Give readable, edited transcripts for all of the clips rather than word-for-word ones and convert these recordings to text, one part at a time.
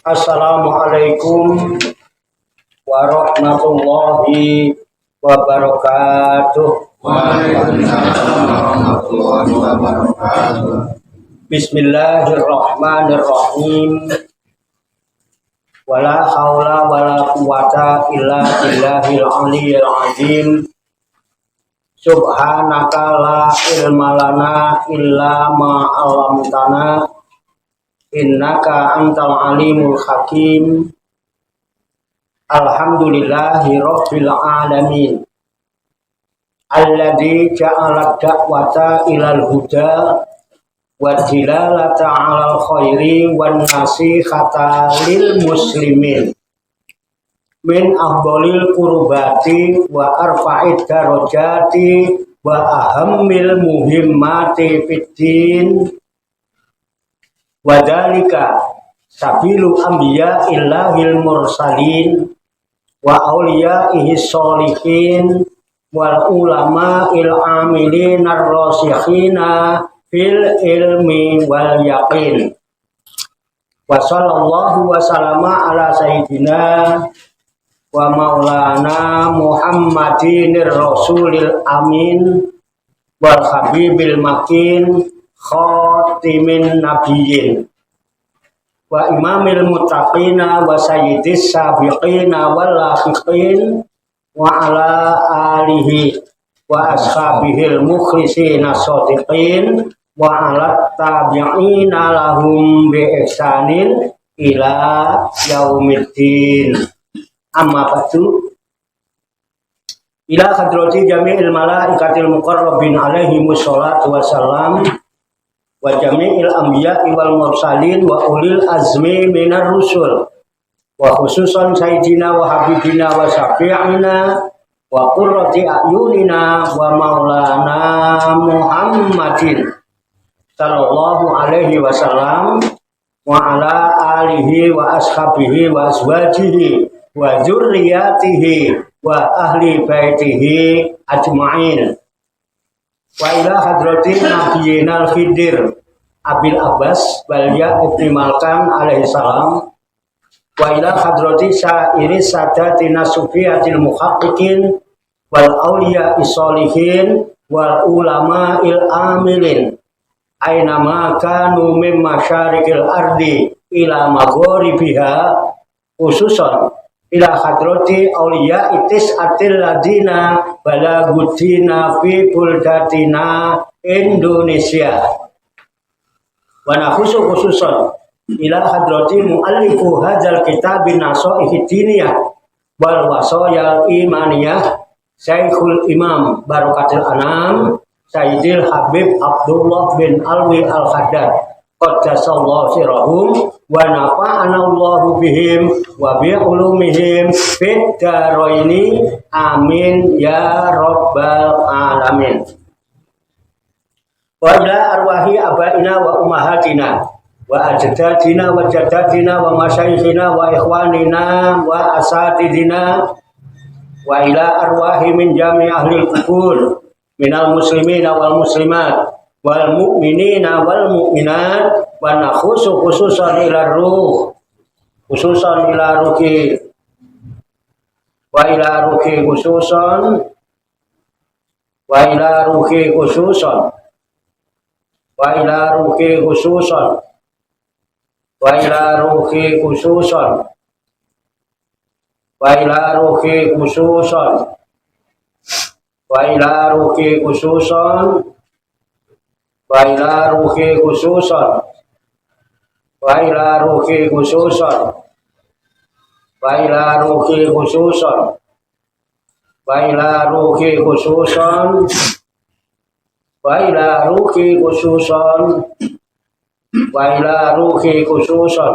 Assalamualaikum warahmatullahi wabarakatuh. Waalaikumsalam warahmatullahi wabarakatuh. Bismillahirrahmanirrahim. Wala haula wala quwata illa billahil aliyyil azim. Subhanaka la ilma lana illa ma 'allamtana. Innaka antal alimul hakim. Alhamdulillahi rabbil alamin. Alladzi ja'ala da'wata ilal huda wa dilalata 'alal khairi wan nasihata lil muslimin. Min afdhalil qurbati wa arfa'id darajati wa ahammil muhimmati fid din. Wadhalika sabilu anbiya illahil mursalin wa awliya'ihi sholihin wal ulama il amilin ar-rasikhina fil ilmi wal yaqin. Wa sallallahu wa sallama ala sayyidina wa maulana Muhammadinir rasulil amin wal habibil makin khatimin nabiyyin wa imamil muttaqina wa sayyidis sabiqina wal lahiqin wa ala alihi wa ashabihil mukhlisina shadiqin wa ala tabi'ina lahum bi ihsanin ila yaumiddin. Amma ba'du. Ila hadrati jami'il malaikatil muqarrabin alaihi wassalatu wassalam wa jami'il anbiya'i wal mursalin wa ulil azmi minar rusul wa khususan sayyidina wa habibina wa syafi'ina wa qurrati a'yunina wa maulana Muhammadin sallallahu alaihi wasallam wa ala alihi wa ashabihi wa azwajihi wa dzurriyyatihi wa ahli baitihi ajma'in. Wa ila hadratin nabiyina al-khidir Abil Abbas Balya ibn Malkan alaihi salam wa ila hadrati syairi sadatina sufiyatil muhaqqiqin wal awliya isholihin wal ulama il amilin aina ma kanu min masyarikil ardi ila magharibiha, khususan ila hadrati awliya itis atil ladina balagudina fi buldatina Indonesia wa nakhusu khususan ila hadrati muallifu hadzal kitabin nasaihi diniyah wal wasayal imaniyah Syekhul Imam Barokatul Anam Sayyidil Habib Abdullah bin Alwi Al-Haddad qaddasallahu sirahum wa nafa'ana Allahu bihim wa bi ulumihim fid daraini amin ya rabbal alamin. Wa ila arwahi abaina wa ummahatina wa ajdadina wa jaddadina wa masyayikhina wa ikhwanina wa asatidina wa ila arwahi min jami' ahli kubur minal muslimina wal muslimat wal mu'minina wal mu'minat wa nakhusu khususan ila ruh khususan ila ruhi wa ila ruhi khususan wa ila ruhi khususan wa ila ruhi khususan wa ila ruhi khususan wa ila ruhi khususan wa ila ruhi khususan wa ila ruhi khususan wa ila ruhi khususan wa ila ruhi khususan wa ila ruhi khususan wa ila ruhi khususan wa ila ruhi khususan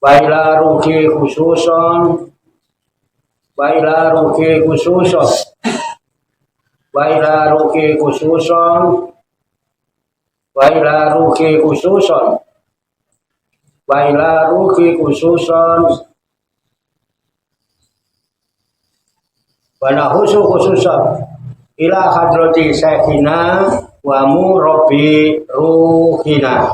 wa ila ruhi khususan wa ila ruki khususon wa ila ruki khususon wa ila ruki khususon wa ila ruki khususon wa nahusu khususon ila hadrati syekhina wa murabbi ruhina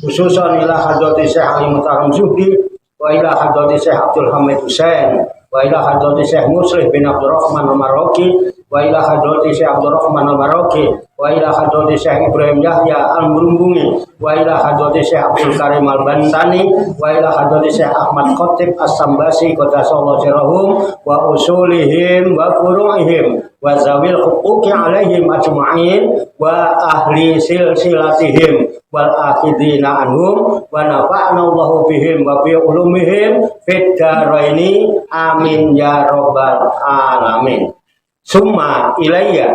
khususon ila hadrati Syekh Ali Muhtaram Zuhdi wa ila hadrati Syekh Abdul Hamid Husain wa ila hadrati Syekh Muslim bin Abdurrahman Al-Maroki wa ila hadrati Syekh Abdurrahman Al-Maroki wa ila hadrati Syekh Ibrahim Yahya Al-Murumbungi wa ila hadrati Syekh Abdul Karim Al-Bantani wa ila hadrati Syekh Ahmad Khatib As-Sambasi qaddasallahu sirrahum wa usulihim wa furu'ihim wa zawil huquqi alaihim ajma'in wa ahli silsilatihim wal akhidina anhum wa nafa'na Allahu bihim wa bi ulumihim fid dharaini amin ya rabbal alamin. Summa ilayya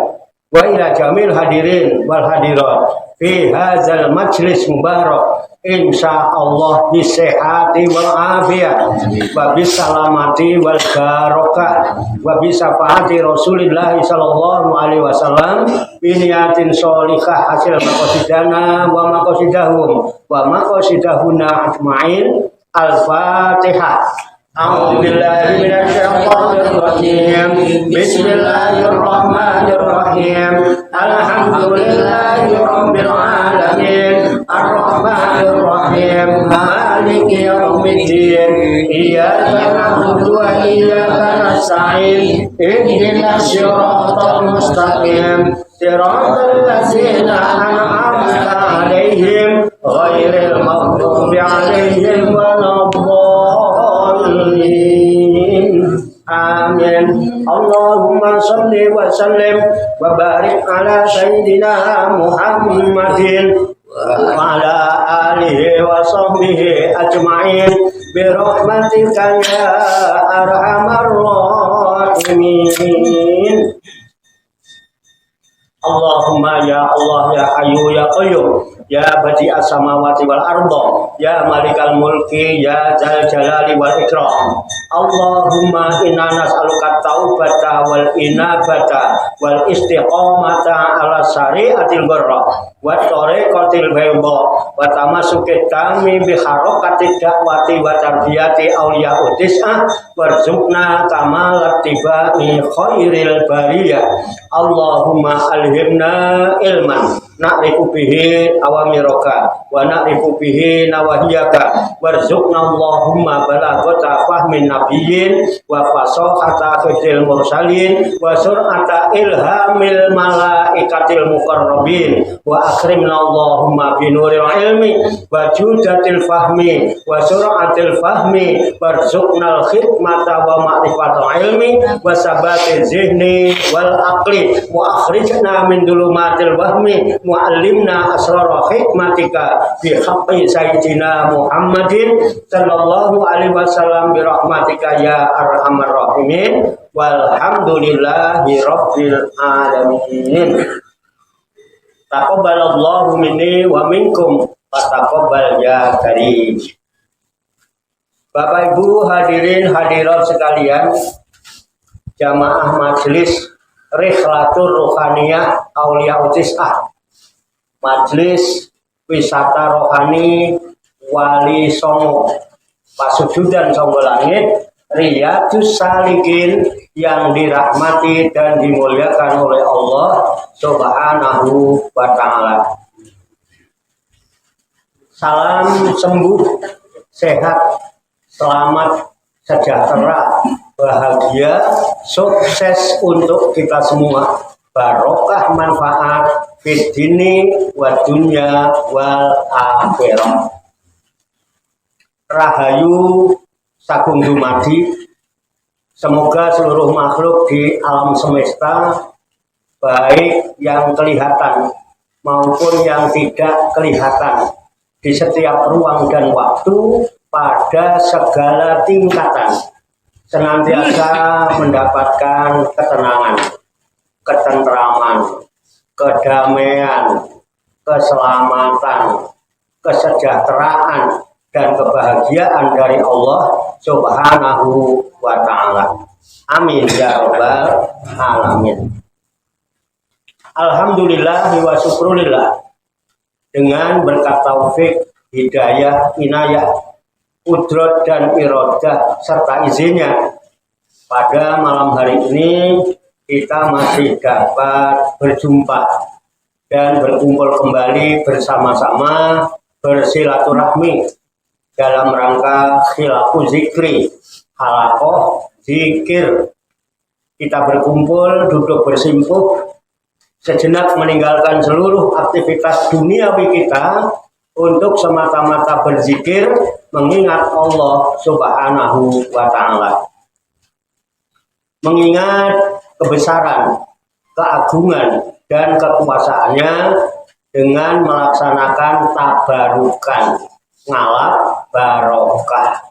wa ila jamil hadirin wal hadirat fi hadzal majlis mubarak insyaallah bisehati wal afiyah wa bisalamati wal barokah wa bisafaati Rasulillah sallallahu alaihi wasallam biniyatin sholihah hasil maqasidana wa maqasidahum wa maqasidahuna ajmain. Al-Fatihah. A'udzu billahi minasy syaithanir rajim. Bismillahirrahmanirrahim. Alhamdulillahi rabbil alamin. Arrahmanir rahim. Maliki yaumiddin. Iyyaka na'budu wa iyyaka nasta'in. Ihdinas siratal mustaqim. Siratal ladzina an'amta 'alaihim ghairil maghdubi 'alaihim waladdallin. Amin. Allahumma shalli wa sallim wa barik ala sayyidina Muhammadin wa ala alihi wa sahbihi ajma'in bi rahmatika ya arhamar rahimin. Allahumma ya Allah ya Hayyu ya Qayyum ya Badi'as samawati wal ardh ya Malikal mulki ya Dzal jalali wal ikram. Allahumma inna nas'aluka taubata wal inabata wal istiqamata ala syari'atil gharra wa tariqatil bayda wa tamassuki tami bi harakati da'wati wa tarbiyati awliya udis'ah warzuqna kamalat tibai khairil bariyah. Allahumma alhimna ilman na'rifu bihi awamiraka wa na'rifu bihi nawahiyaka warzuqna Allahumma balaghata fahmin nabiyyin wa fasahata fidil mursalin wa sur'ata ilhamil malaikatil muqarrabin wa akrimna Allahumma binuril ilmi wa judatil fahmi wa sur'atil fahmi warzuqnal khidmata wa ma'rifatul ilmi wa sabati zihni wal aqli wa akhrijna min dulumatil wahmi mu'allimna asrara hikmatika bi haqqi sayyidina Muhammadin sallallahu alaihi wasallam bi rahmatika ya arhamar rahimin walhamdulillahi rabbil alamin. Taqabbalallahu minni wa minkum fataqabbal ya karim. Bapak Ibu hadirin hadirat sekalian, jamaah majelis Rikhlatur Ruhaniyah Aulia Udis'ah, Majelis Wisata Rohani Wali Songo, Pasujudan Songo Langit, Riyadus Salikin yang dirahmati dan dimuliakan oleh Allah Subhanahu wa ta'ala. Salam sembuh, sehat, selamat, sejahtera, bahagia, sukses untuk kita semua. Barokah manfaat fid dini wa dunya wal akhirah. Rahayu sagung dumadi. Semoga seluruh makhluk di alam semesta, baik yang kelihatan maupun yang tidak kelihatan, di setiap ruang dan waktu, pada segala tingkatan, senantiasa mendapatkan ketenangan, ketentraman, kedamaian, keselamatan, kesejahteraan, dan kebahagiaan dari Allah Subhanahu wa ta'ala. Amin ya rabbal alamin. Alhamdulillah wa syukrulillah, dengan berkat taufik, hidayah, inayah, qudrat dan iradah serta izinnya, pada malam hari ini kita masih dapat berjumpa dan berkumpul kembali bersama-sama bersilaturahmi dalam rangka khilafu zikri, halaqah zikir. Kita berkumpul, duduk bersimpuh, sejenak meninggalkan seluruh aktivitas duniawi kita untuk semata-mata berzikir, mengingat Allah Subhanahu wa ta'ala, mengingat kebesaran, keagungan, dan kekuasaannya dengan melaksanakan tabarukan, ngalap barokah,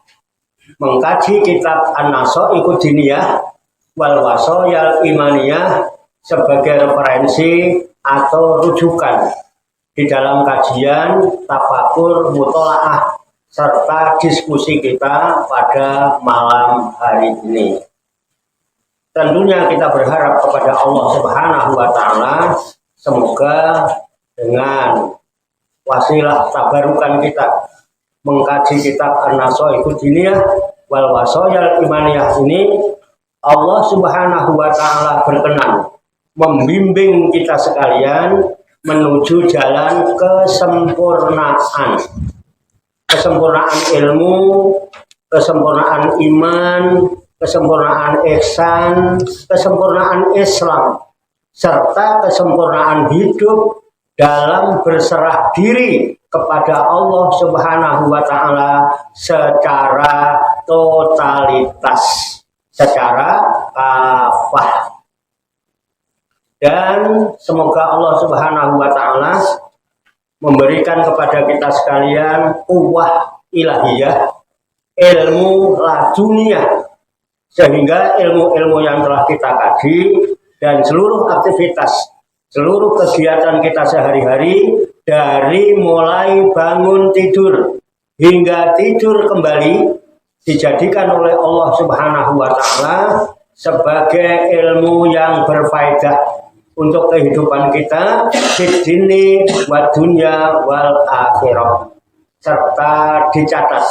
mengkaji kitab An-Nasaiqud Diniyah wal Wasoyal Imaniyah sebagai referensi atau rujukan di dalam kajian, tafakur, mutolaah, serta diskusi kita pada malam hari ini. Tentunya kita berharap kepada Allah Subhanahu wa ta'ala, semoga dengan wasilah tabarukan kita mengkaji kitab An-Nasaiqud Diniyah wal Wasoyal Imaniyah ini, Allah Subhanahu wa ta'ala berkenan membimbing kita sekalian menuju jalan kesempurnaan ilmu, kesempurnaan iman, kesempurnaan ihsan, kesempurnaan Islam, serta kesempurnaan hidup dalam berserah diri kepada Allah Subhanahu wa ta'ala secara totalitas, secara kafah. Dan semoga Allah Subhanahu wa ta'ala memberikan kepada kita sekalian quwwah ilahiyah, ilmu laduniyah, sehingga ilmu-ilmu yang telah kita kaji dan seluruh aktivitas, seluruh kegiatan kita sehari-hari, dari mulai bangun tidur hingga tidur kembali, dijadikan oleh Allah Subhanahu wa ta'ala sebagai ilmu yang berfaedah untuk kehidupan kita di sini wa dunya wal akhirah, serta dicatat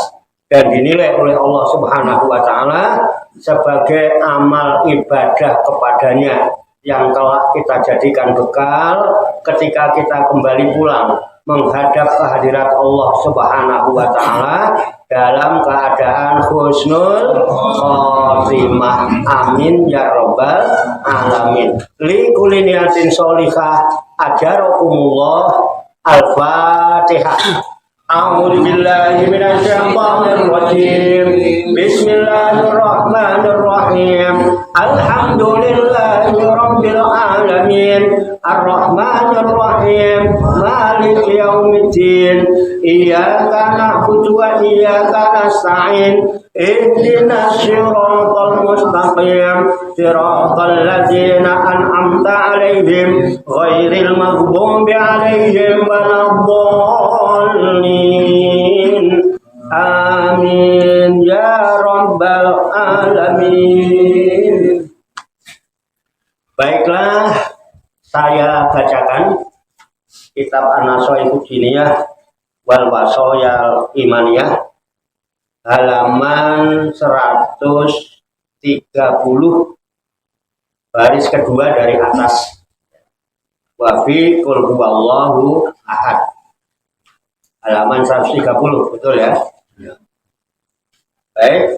dan dinilai oleh Allah Subhanahu wa ta'ala sebagai amal ibadah kepadanya yang telah kita jadikan bekal ketika kita kembali pulang menghadap kehadirat Allah Subhanahu wa ta'ala dalam keadaan husnul khotimah. Amin ya rabbal alamin. Li kulli niyatin sholihah ajarakumullah. Al-Fatihah. A'udzu billahi minasy syaithanir rajim. Bismillahirrahmanirrahim. Alhamdulillahi rabbil alamin. Ar-Rahmanir Rahim. Maliki yaumiddin. Iyyaka na'budu wa iyyaka nasta'in. Ihdinas siratal mustaqim. Siratal ladzina an'amta 'alaihim ghairil maghdubi 'alaihim waladdallin. Amin ya rabbal alamin. Baiklah, saya bacakan kitab An-Nasaiqud Diniyah wal Wasoyal Imaniyah halaman 130 baris kedua dari atas. Wa fi qul huwallahu ahad. Halaman 130, betul ya? Baik.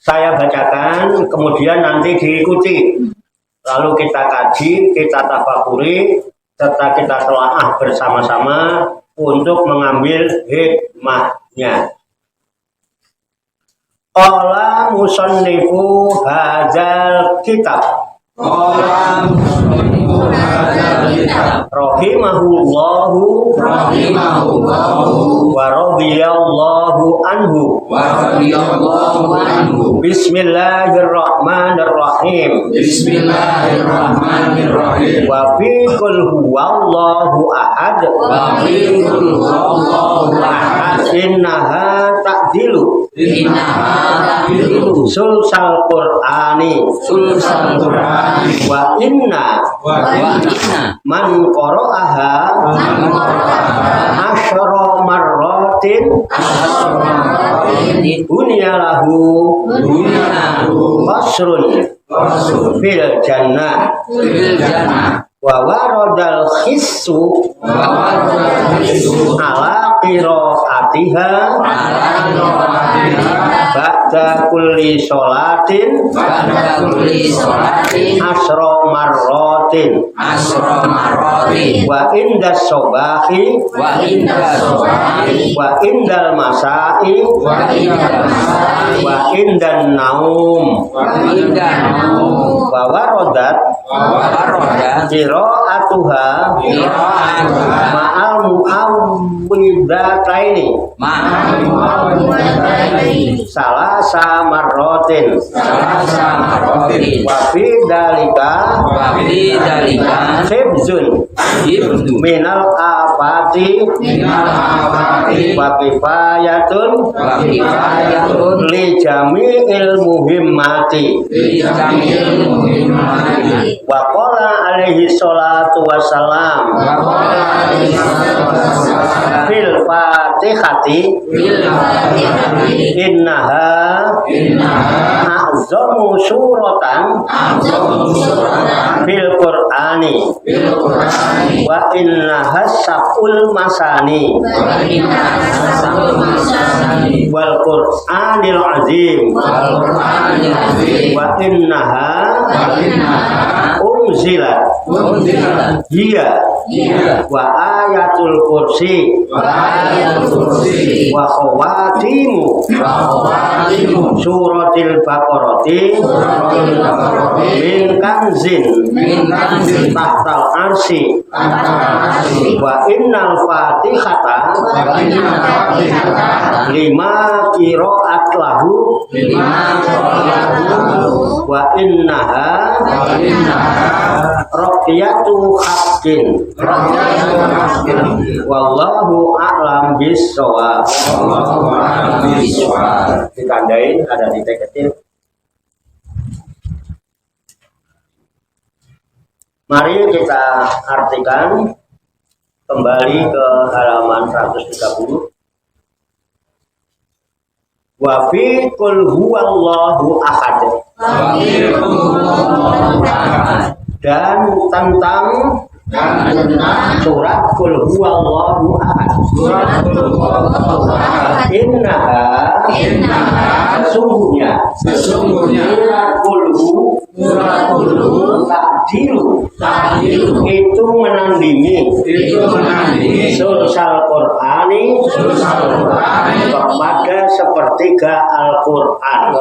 Saya bacakan, kemudian nanti diikuti. Lalu kita kaji, kita tafakuri, serta kita telaah bersama-sama untuk mengambil hikmahnya. Qala musannifu hadzal kitab. Qala musannifu hadzal rahimahullahu wa radhiyallahu anhu. Bismillahirrahmanirrahim. Wa fi qul huwallahu ahad. Innaha ta'dilu sulsal Qur'ani wa inna man qara'aha asyara marratin bunya lahu qasrun fil jannah wa waradal khissu ala qiraatiha ba'da kulli sholatin asra marratin wa inda sobahi wa indal masai wa indan naum wa waradat qiraatuha ma'al mu'awwidataini salasa marrotin wa fi dalika hibzun minal afati wa kifayatun li jami'il muhimmati wa qala alaihi salatu wassalam fil fatihati innaha a'zamu suratan fil qur'ani wa innaha sab'ul masani wal qur'anil azim wa innaha unzilat hiya wa ayatul kursi wa khawatimu suratil baqarati min kanzin tahtal arsi wa innal fatihata lima qiraat lahu wa innaha raqiyatu haqqin wallahu a'lam bissawab. Ditandai ada titik kecil. Mari kita artikan kembali ke halaman 130. Wa fi qul huwallahu ahad. Dan tentang surat qul huwallahu ahad. Innaha sesungguhnya ta'dilu itu menandingi sulsal Qur'ani kepada sepertiga Al-Qur'an.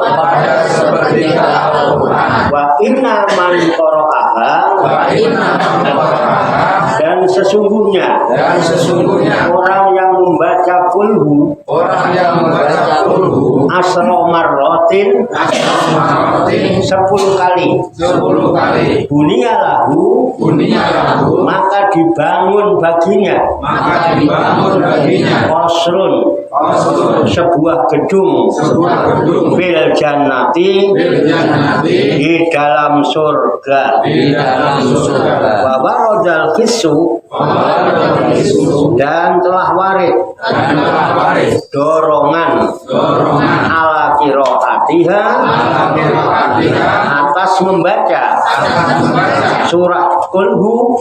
Wa inna man qara'aha dan sesungguhnya orang yang membaca kulhu asra marratin 10 kali bunia lahu maka dibangun baginya qasrun sebuah gedung fil jannati di dalam surga wa waradal khissu dan telah warid dorongan ala qiraatiha atas membaca surat kulhu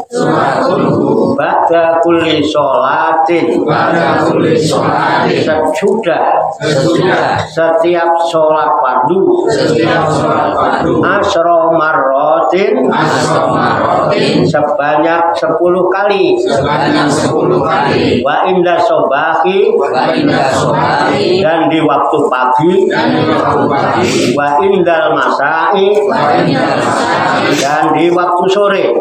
ba'da kulli sholatin sesudah setiap sholat fardu asra marrat marotin sebanyak 10 kali. Wa inda sobahi dan di waktu pagi. Wa indal masai dan di waktu sore.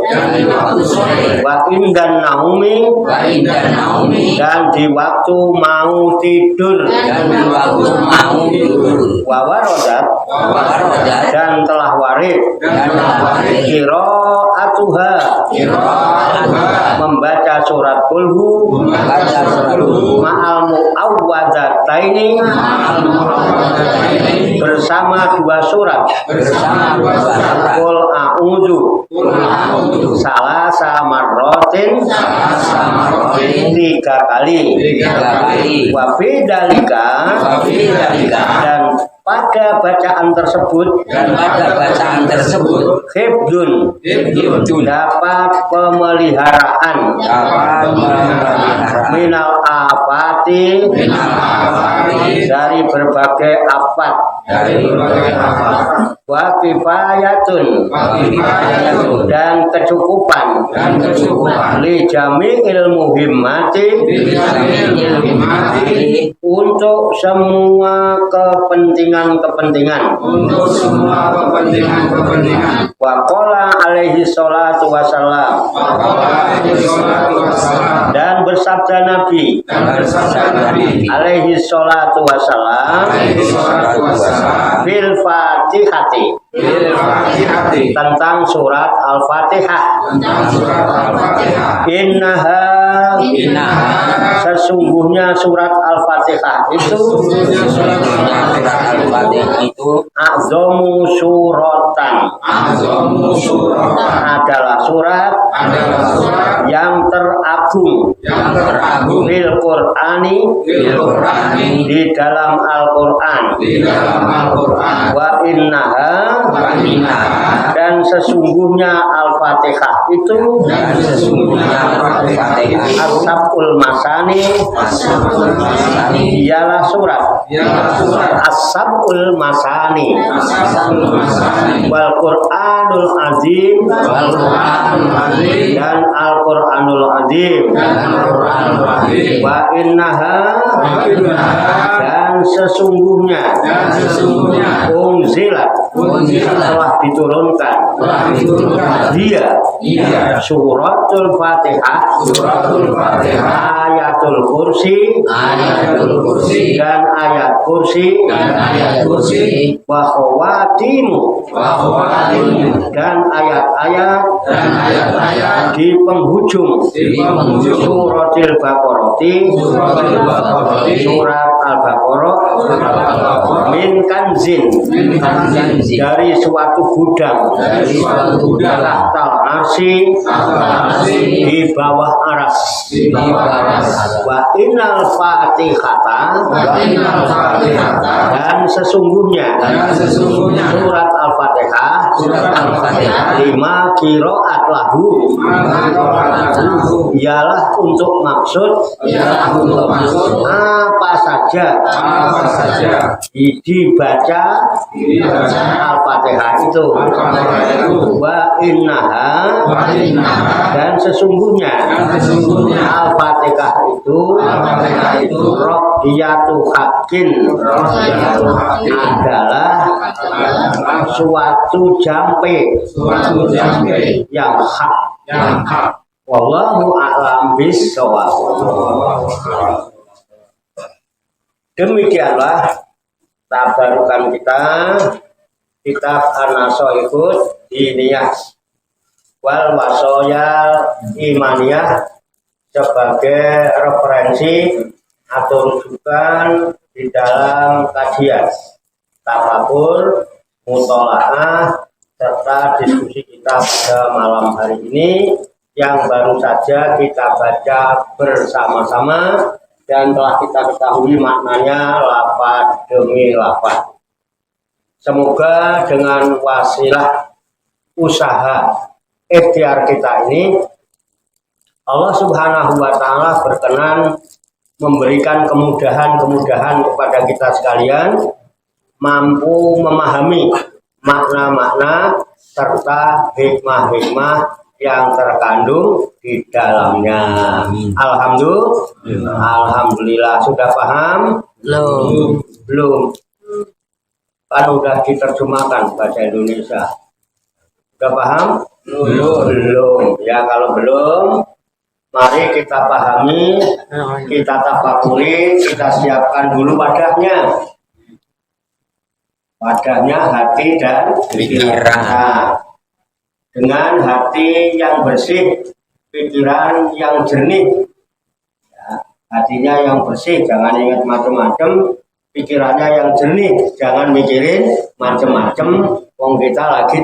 Wa indan naumi dan di waktu mau tidur. Wa warodat dan telah warid qiraatuha membaca surat kulhu ma'al mu'awwadzataini bersama dua surat qul a'udzu salasa marratin 3 kali wa fi dalika dan pada bacaan tersebut hibdun dapat pemeliharaan minal afati dari berbagai afat wa kifayatun dan kecukupan li jami'il muhimmati untuk semua kepentingan. Wa qala alaihi salatu wassalam dan bersabda Nabi alaihi salatu wassalam fil Fatihati tentang surat Al-Fatihah. Innaha sesungguhnya surat Al-Fatihah itu a'zamu suratan adalah surat yang teragung bil Qur'ani di dalam Al-Qur'an. Wa innaha dan sesungguhnya Al-Fatihah itu as-sab'ul masani ialah surat as-sab'ul masani wal Qur'anul azim dan Al-Qur'anul azim wa innaha dan sesungguhnya unzilat telah diturunkan dia suratul Fatihah ayatul kursi dan ayat kursi wa khawatimu dan ayat-ayat di penghujung suratil Baqarati surat Al-Baqarah min kanzin dari suatu gudang tahtal arsi di bawah aras. Wa innal fatihata dan sesungguhnya surat Al-Fatihah 5 qiraat lahu ialah untuk maksud apa saja dibaca Al-Fatihah itu. Wa innaha dan sesungguhnya Al-Fatihah itu Rohiyatu hakin adalah suatu jampe yang hak. Wallahu a'lam bishawab. Demikianlah tabarukan kita kitab An-Nasoihud Diniyah wal Wasoyal Imaniyah sebagai referensi atau rujukan di dalam kajian, tafakur, mutolaah serta diskusi kita pada malam hari ini yang baru saja kita baca bersama-sama dan telah kita ketahui maknanya lafaz demi lafaz. Semoga dengan wasilah usaha ikhtiar kita ini Allah Subhanahu wa taala berkenan memberikan kemudahan-kemudahan kepada kita sekalian, mampu memahami makna-makna serta hikmah-hikmah yang terkandung di dalamnya. Alhamdulillah. Sudah paham? Belum. Kan udah diterjemahkan bahasa Indonesia. Sudah paham? Belum. Ya kalau belum, mari kita pahami, kita tafakuri, kita siapkan dulu wadahnya. Wadahnya hati dan pikiran. Nah, dengan hati yang bersih, pikiran yang jernih. Ya, hatinya yang bersih, jangan ingat macam-macam. Pikirannya yang jernih, jangan mikirin macam-macam. Wong kita lagi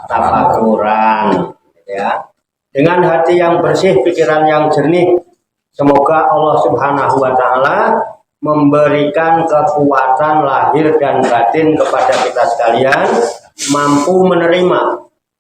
tafakuran. Ya. Dengan hati yang bersih, pikiran yang jernih, semoga Allah Subhanahu wa Ta'ala memberikan kekuatan lahir dan batin kepada kita sekalian, mampu menerima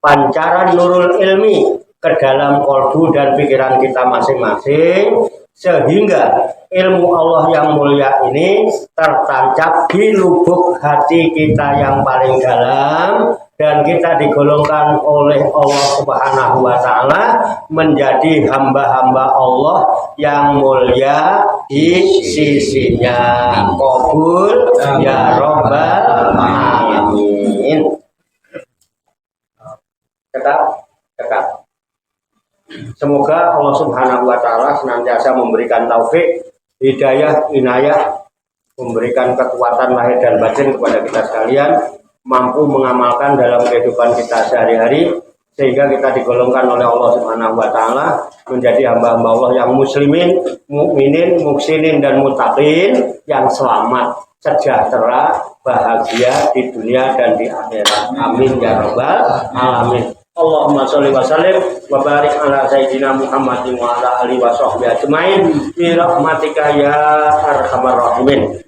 pancaran nurul ilmi ke dalam kolbu dan pikiran kita masing-masing, sehingga ilmu Allah yang mulia ini tertancap di lubuk hati kita yang paling dalam, dan kita digolongkan oleh Allah Subhanahu wa Ta'ala menjadi hamba-hamba Allah yang mulia di sisinya. Qabul ya Rabbal Alamin. Tetap. Semoga Allah Subhanahu wa Ta'ala senantiasa memberikan taufik, hidayah, inayah, memberikan kekuatan lahir dan batin kepada kita sekalian, mampu mengamalkan dalam kehidupan kita sehari-hari, sehingga kita digolongkan oleh Allah Subhanahu wa Ta'ala menjadi hamba-hamba Allah yang muslimin, mukminin, muksinin dan muttaqin, yang selamat, sejahtera, bahagia di dunia dan di akhirat. Amin ya rabbal alamin. Allahumma sholli wa sallim wa barik ala sayyidina Muhammadin wa ala alihi wa sahbihi ajmain bi rahmatika ya arhamar rahimin.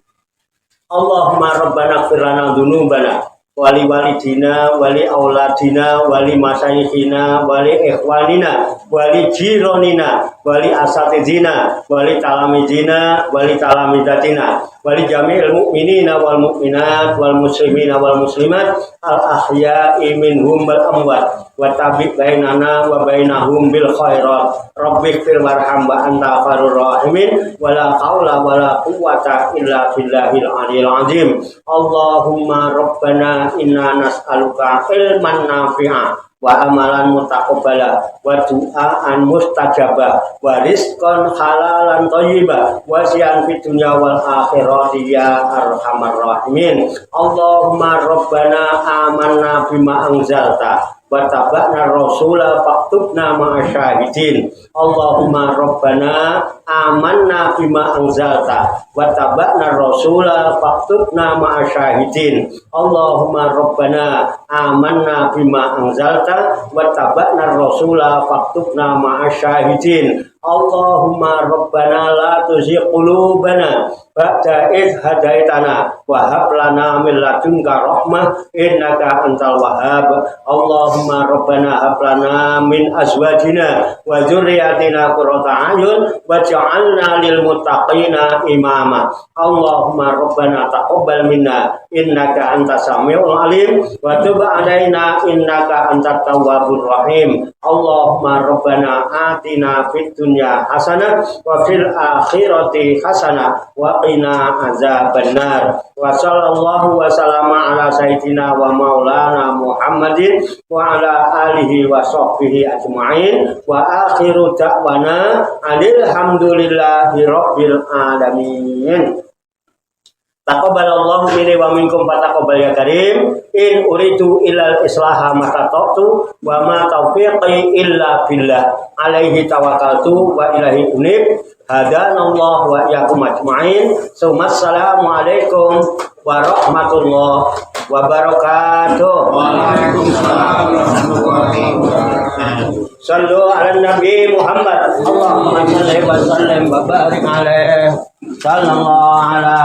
Allahumma rabbana ighfir lana dzunubana wali walidina wali auladina wali masayikhina wali ikhwanina wali jironina wali asatidina wali talamidina wali talamidatina wali jami'il mu'minina wal mu'minat wal muslimina wal muslimat al ahya'i minhum wal amwat wa tabi' bainana wa bainahum bil khairat rabbighfir warham wa anta khairur rahimin wa la haula wa la quwwata illa billahil aliyil azim. Allahumma rabbana inna nas'aluka ilman nafi'a wa amalan mutaqabbala wa du'aan mustajaba wa rizqan halalan thayyiba wa siyan fid dunya wal akhirati ya arhamar rahimin. Allahumma rabbana amanna bima anzalta wa tabana rasula faktubna ma'asyahidin. Allahumma rabbana amanna bima anzalta wa tabana rasula faktubna ma'asyahidin. Allahumma rabbana amanna bima anzalta wa tabana rasula faktubna ma'asyahidin. Allahumma rabbana la tuzigh qulubana ba'da idh hadaitana wa hab lana min ladunka rahmah innaka antal wahhab. Allahumma rabbana hab lana min azwajina wa dzurriyyatina qurrata a'yun waj'alna lil muttaqina imama. Allahumma rabbana taqabbal minna innaka antas samiul alim wa tub 'alaina innaka antat tawwabur rahim. Allahumma rabbana atina fid dunya hasanah wa fil akhirati hasanah wa qina azabannar. Wa sallallahu wa sallama ala sayyidina wa maulana Muhammadin wa ala alihi wa sahbihi ajma'in wa akhiru da'wana alhamdulillahi rabbil alamin. Taqabbalallahu minni wa minkum fataqabbal ya karim. In uridu illal islaha mastata'tu wa ma taufiqi illa billah. Alaihi tawakkaltu wa ilaihi unib. Hadanallahu wa iyyakum ajma'in. Assalamu alaikum warahmatullahi wabarakatuh. Waalaikumsalam warahmatullahi wabarakatuh. Sallu ala Nabi Muhammad. Allahumma salli wa sallim wa barik alaihi. Sallallahu ala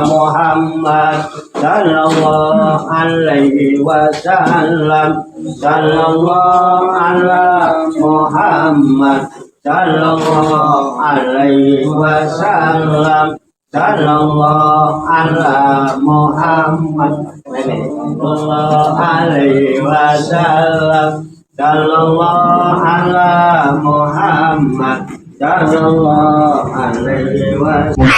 Muhammad. Sallallahu alaihi wasallam. Sallallahu ala Muhammad. Sallallahu alaihi wasallam. Sallallahu ala Muhammad sallallahu alaihi wasallam. Sallallahu ala Muhammad sallallahu alaihi wasallam.